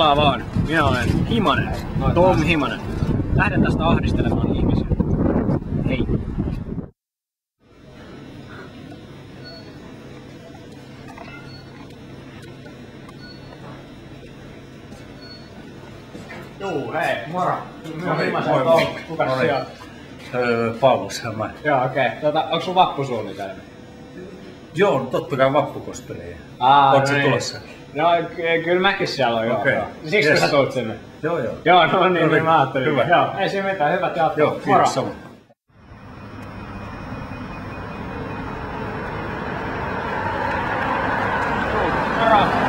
Mukavaa vaan. Minä olen Himanen. Tom Himanen. Lähden tästä ahdistelemaan ihmisiä. Hei. Juu, hei, moro. Minä olen Himasen Tom. Kuka siellä on? Paulus Helman. Joo, okei. Onko sun vappusuunnitelma? Joo, totta kai vappukospelejä. Ootko se tulossa? No, kyllä mäkin siellä on, joo. Okay. Siksi yes. Sä tulet sinne? Joo. Joo, no niin, mä ajattelin. Hyvä. Joo, ei siinä mitään, hyvät jatkoa. Joo, kiitos samoin.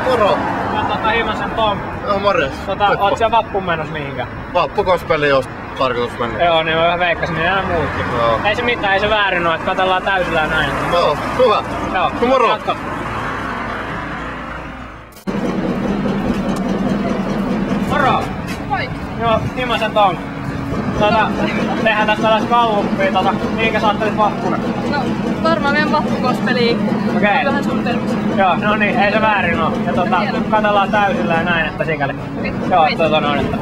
Moro! Mä Himasen Tom. Joo, morjes. Oot siellä vappuun menossa mihinkään? Vappukospeli olisi tarkoitus mennä. Joo, niin mä vähän veikkasin, niin nämä muutkin. Joo. Ei se mitään, ei se väärin oo, että katsellaan täysillä näin. Joo, hyvä. Joo, moro! Jatka. Moro! Moi! Joo, Himasen Tom. Tehdään tästä tällaista galluppia, mihinkä sä ajattelit vappuna? No, varmaan meidän vappukospeliin. Okei. Vähän suunnitelmassa. Joo, no niin, ei se väärin oo. Ja katsellaan täysillä ja näin, että sikäli. Joo, noin, että...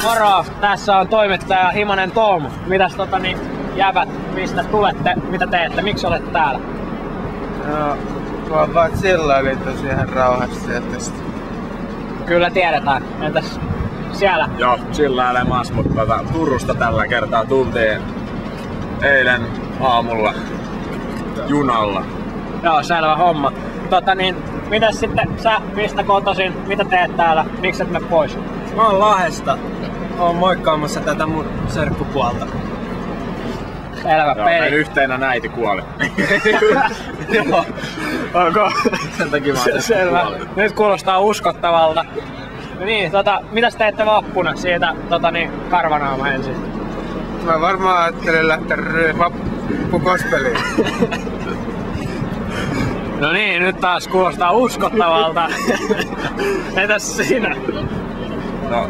Moro! Tässä on toimittaja Himanen Tom. Mitäs jäbät, mistä tulette, mitä teette, miksi olette täällä? No, mä oon vaan chillailin tosiaan rauhassa tietysti. Kyllä tiedetään. Entäs siellä? Joo, chillailemas, mutta Turusta tällä kertaa tultiin eilen aamulla junalla. Joo, selvä homma. Mitäs sitten sä, mistä kotoisin, mitä teet täällä, miksi et mene pois? Mä oon Lahdesta. Oon moikkaamassa tätä mun serkkupuolta. Selvä Joo, peli. meidän yhteinen äiti kuoli. Joo. Onko? Sen takia mä oon Selvä. Nyt kuulostaa uskottavalta. No niin, mitäs teette vappuna siitä karvanaama ensin? Mä varmaan ajattelin lähteä vappukospeliin. No niin, nyt taas kuulostaa uskottavalta. Entäs sinä? No,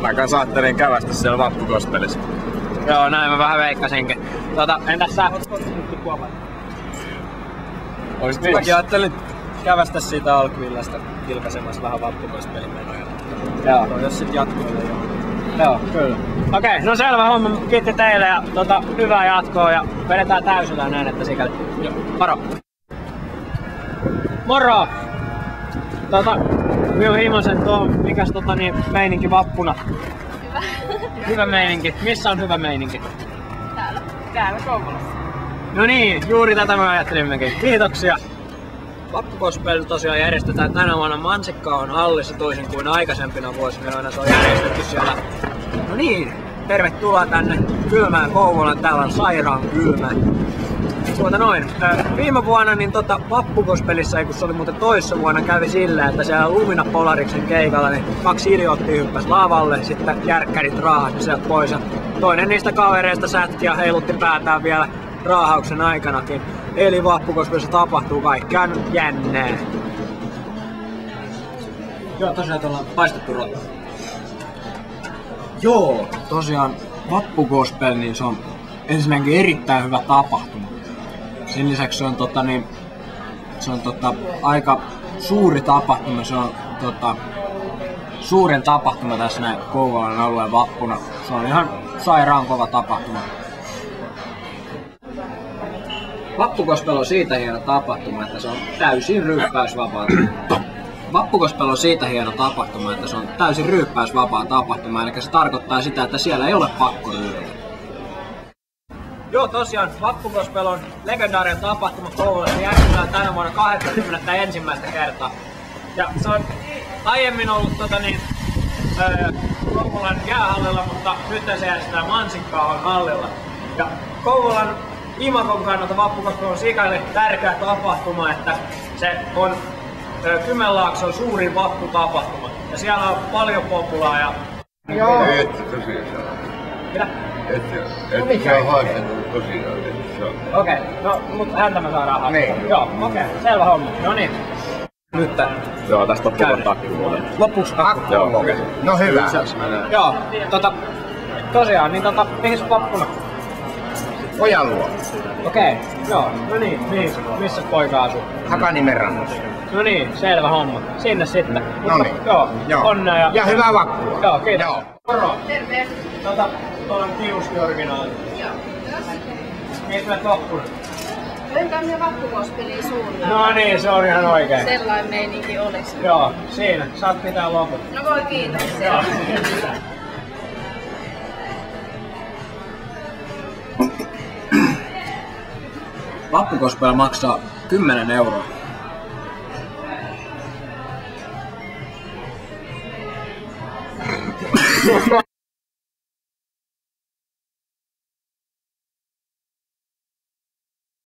mä kanssa ajattelin kävästä siellä vappukospelissä. Joo, näin mä vähän veikkasinkin. Entäs sä? Mäkin ajattelin kävästä siitä alkuvillasta kilkaisemassa vähän vappukospelin menoja. Joo. Jos sit jatkoille joo. Joo, kyllä. Okei, no selvä homma. Kiitti teille ja hyvää jatkoa ja vedetään täysillä näin, että sikäli. Joo. Moro! Moro! Minä olen Himasen Tom. Mikäs meininki vappuna? Hyvä. Hyvä meininki. Missä on hyvä meininki? Täällä Kouvolassa. No niin, juuri tätä me ajattelimmekin. Kiitoksia! Vappukospeli tosiaan järjestetään tänä vuonna. Mansikka on hallissa toisin kuin aikaisempina vuosina, joina se on järjestetty siellä. No niin, tervetuloa tänne kylmään Kouvolaan. Täällä on sairaan kylmä. Viime vuonna niin vappukospelissä, kun se oli muuten toissa vuonna, kävi silleen, että siellä Lumina Polariksen keikalla niin 2 idioottia hyppäsi lavalle, sitten järkkärit raahasi sieltä pois ja toinen niistä kavereista sätki ja heilutti päätään vielä raahauksen aikanakin. Eli vappukospelissä tapahtuu kaikkea jännää. Joo, tosiaan tuolla on paistettu rotta. Joo, tosiaan vappukospeli, niin se on ensinnäkin erittäin hyvä tapahtuma. Sen lisäksi se on, aika suuri tapahtuma. Se on suurin tapahtuma tässä näin Kouvolan alueen vappuna. Se on ihan sairaan kova tapahtuma. Vappukospeli on siitä hieno tapahtuma, että se on täysin ryyppäysvapaa. Vappukospeli on siitä hieno tapahtuma, että se on täysin ryyppäysvapaa tapahtuma, eli se tarkoittaa sitä, että siellä ei ole pakko ryypätä. Joo, tosiaan vappukospeli on legendaarinen tapahtuma Kouvolassa, järjestetään tänä vuonna 81. kertaa. Ja se on aiemmin ollut Kouvolan jäähallilla, mutta nyt se järjestetään Mansikkaa hallilla. Ja Kouvolan imagon kannalta vappukospeli on sikäli tärkeä tapahtuma, että se on Kymenlaakson suurin vapputapahtuma. Ja siellä on paljon populaa ja... Joo. Et tosiaan. Mitä? Et se on haastanut tosiaan. Okei, no mut häntä me saadaan haastaa. Niin. Joo, okei, selvä homma. No niin. Nyt Joo, tästä on koko takku. lopuksi akku. Joo, okei. No hyvä. Joo, tosiaan, niin mihin sun vappuna? pojan luo. Okei, joo. No niin. Missä poika asuu? Hakaniemen rannassa. No niin, selvä homma. Sinne sitten. Noniin. Joo. Onnea Ja hyvää vappua. Joo, kiitos. Joo. Moro. Terve. Tuolla on Kiuski originaali. Joo. Missä menet vappuna? Olinkaan me vappukospeliin suunnilleen. No niin, se on ihan oikein. Sellainen meininki olisi. Joo, siinä. Saat pitää loput. No voi kiitos. Joo. Vappukospelo maksaa 10 euroa.